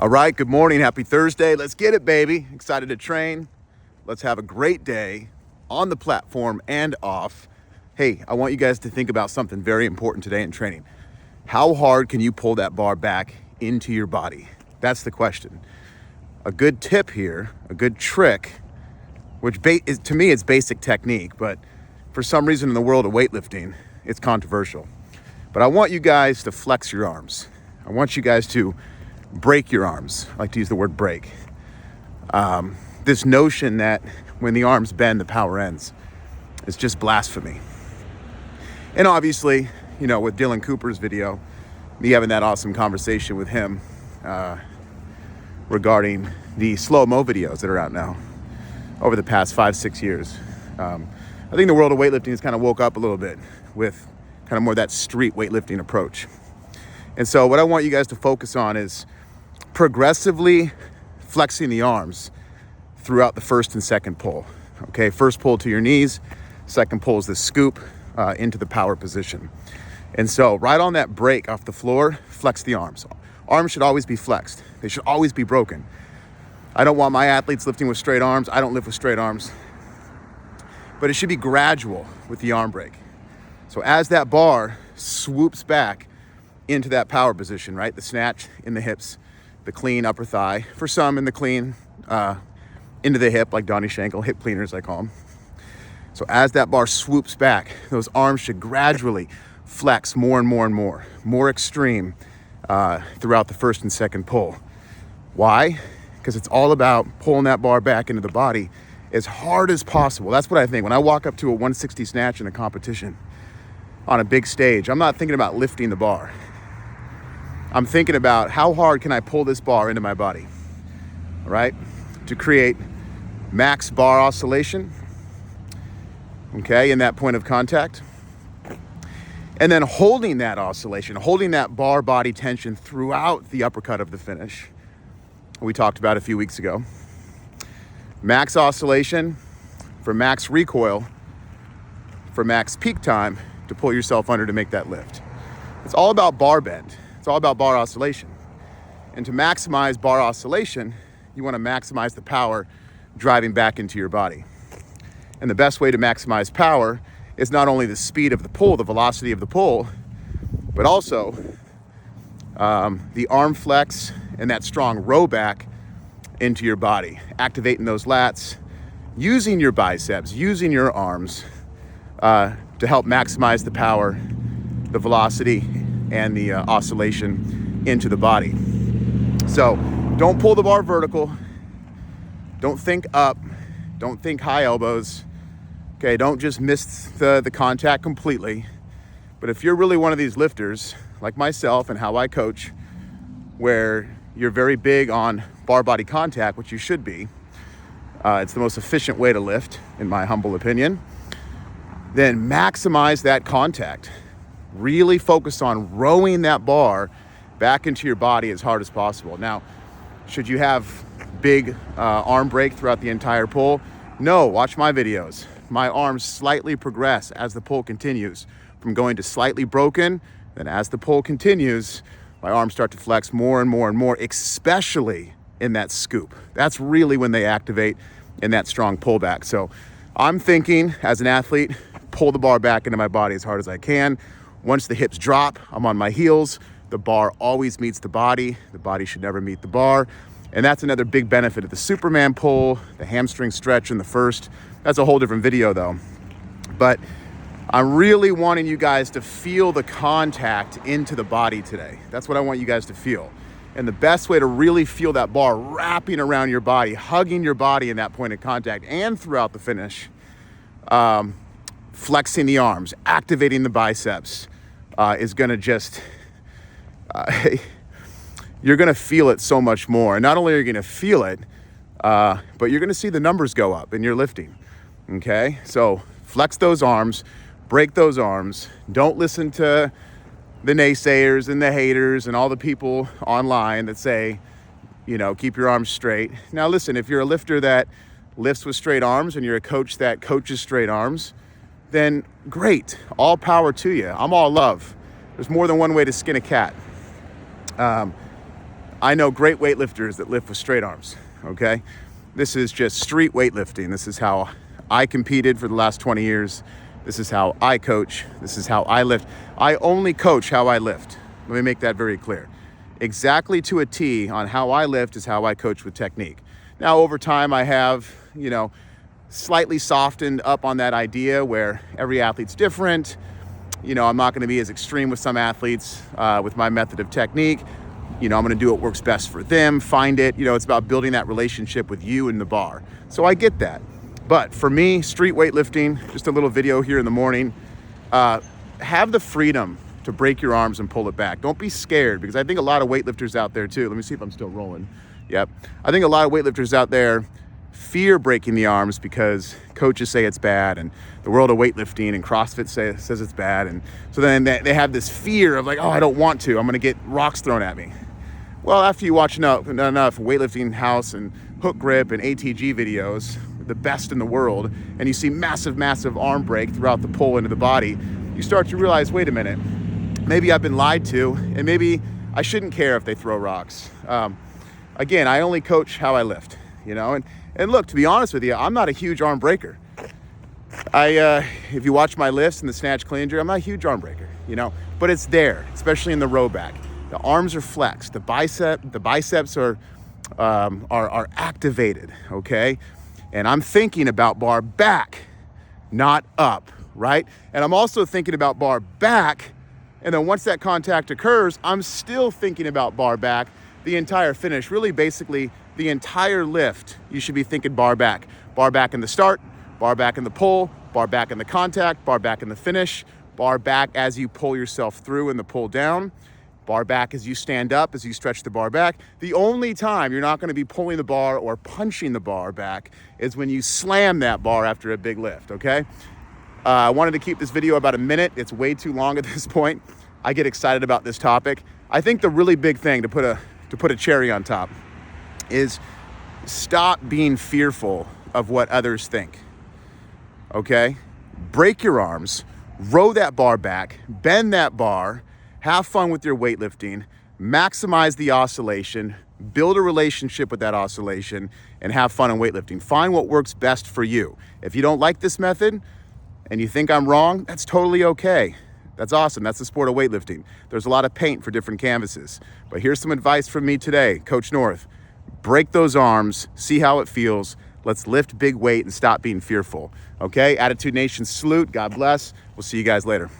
All right, good morning, happy Thursday. Let's get it, baby. Excited to train. Let's have a great day on the platform and off. Hey, I want you guys to think about something very important today in training. How hard can you pull that bar back into your body? That's the question. A good tip here, a good trick, which is, to me, it's basic technique, but for some reason in the world of weightlifting, it's controversial. But I want you guys to flex your arms. I want you guys to break your arms. I like to use the word break. This notion that when the arms bend, the power ends is just blasphemy. And obviously, you know, with Dylan Cooper's video, me having that awesome conversation with him regarding the slow-mo videos that are out now over the past 5-6 years. I think the world of weightlifting has kind of woke up a little bit with kind of more that street weightlifting approach. And so what I want you guys to focus on is progressively flexing the arms throughout the first and second pull. Okay, first pull to your knees, second pull is the scoop into the power position. And so right on that break off the floor, flex the arms. Arms should always be flexed. They should always be broken. I don't want my athletes lifting with straight arms. I don't lift with straight arms. But it should be gradual with the arm break. So as that bar swoops back into that power position, right? The snatch in the hips, the clean upper thigh. For some, in the clean into the hip, like Donnie Schenkel, hip cleaners, I call them. So as that bar swoops back, those arms should gradually flex more and more and more extreme throughout the first and second pull. Why? Because it's all about pulling that bar back into the body as hard as possible. That's what I think. When I walk up to a 160 snatch in a competition on a big stage, I'm not thinking about lifting the bar. I'm thinking about how hard can I pull this bar into my body, all right? To create max bar oscillation, okay, in that point of contact. And then holding that oscillation, holding that bar body tension throughout the uppercut of the finish. We talked about a few weeks ago. Max oscillation for max recoil, for max peak time to pull yourself under to make that lift. It's all about bar bend. It's all about bar oscillation. And to maximize bar oscillation, you want to maximize the power driving back into your body. And the best way to maximize power is not only the speed of the pull, the velocity of the pull, but also the arm flex and that strong row back into your body, activating those lats, using your biceps, using your arms to help maximize the power, the velocity, and the oscillation into the body. So don't pull the bar vertical. Don't think up. Don't think high elbows. Okay, don't just miss the contact completely. But if you're really one of these lifters, like myself and how I coach, where you're very big on bar body contact, which you should be, it's the most efficient way to lift, in my humble opinion, then maximize that contact. Really focus on rowing that bar back into your body as hard as possible. Now, should you have big arm break throughout the entire pull? No, watch my videos. My arms slightly progress as the pull continues from going to slightly broken. Then as the pull continues, my arms start to flex more and more and more, especially in that scoop. That's really when they activate in that strong pullback. So I'm thinking as an athlete, pull the bar back into my body as hard as I can. Once the hips drop, I'm on my heels. The bar always meets the body. The body should never meet the bar. And that's another big benefit of the Superman pull, the hamstring stretch in the first. That's a whole different video though. But I'm really wanting you guys to feel the contact into the body today. That's what I want you guys to feel. And the best way to really feel that bar wrapping around your body, hugging your body in that point of contact and throughout the finish, flexing the arms, activating the biceps, is gonna just, you're gonna feel it so much more. And not only are you gonna feel it, but you're gonna see the numbers go up in your lifting, okay? So flex those arms, break those arms. Don't listen to the naysayers and the haters and all the people online that say, you know, keep your arms straight. Now listen, if you're a lifter that lifts with straight arms and you're a coach that coaches straight arms, then great, all power to you. I'm all love. There's more than one way to skin a cat. I know great weightlifters that lift with straight arms, okay? This is just street weightlifting. This is how I competed for the last 20 years. This is how I coach. This is how I lift. I only coach how I lift. Let me make that very clear. Exactly to a T on how I lift is how I coach with technique. Now, over time, I have, slightly softened up on that idea where every athlete's different. I'm not going to be as extreme with some athletes with my method of technique. I'm going to do what works best for them, find it. It's about building that relationship with you and the bar. So I get that. But for me, street weightlifting, just a little video here in the morning, have the freedom to break your arms and pull it back. Don't be scared, because I think a lot of weightlifters out there too. Let me see if I'm still rolling. Yep. I think a lot of weightlifters out there fear breaking the arms because coaches say it's bad, and the world of weightlifting and CrossFit says it's bad. And so then they have this fear of like, oh, I don't want to. I'm going to get rocks thrown at me. Well, after you watch enough weightlifting house and hook grip and ATG videos, the best in the world, and you see massive, massive arm break throughout the pull into the body, you start to realize, wait a minute, maybe I've been lied to, and maybe I shouldn't care if they throw rocks. Again, I only coach how I lift, and look, to be honest with you, I'm not a huge arm breaker. If you watch my lifts and the snatch clean and jerk, I'm not a huge arm breaker, but it's there, especially in the row back. The arms are flexed, the biceps are activated, okay? And I'm thinking about bar back, not up, right? And I'm also thinking about bar back, and then once that contact occurs, I'm still thinking about bar back the entire finish. Really, basically, the entire lift, you should be thinking bar back. Bar back in the start, bar back in the pull, bar back in the contact, bar back in the finish, bar back as you pull yourself through in the pull down, bar back as you stand up, as you stretch the bar back. The only time you're not going to be pulling the bar or punching the bar back is when you slam that bar after a big lift, okay? I wanted to keep this video about a minute. It's way too long at this point. I get excited about this topic. I think the really big thing to put a cherry on top is stop being fearful of what others think, okay? Break your arms, row that bar back, bend that bar, have fun with your weightlifting, maximize the oscillation, build a relationship with that oscillation, and have fun in weightlifting. Find what works best for you. If you don't like this method and you think I'm wrong, that's totally okay. That's awesome. That's the sport of weightlifting. There's a lot of paint for different canvases. But here's some advice from me today, Coach North. Break those arms, see how it feels. Let's lift big weight and stop being fearful. Okay? Attitude Nation salute. God bless. We'll see you guys later.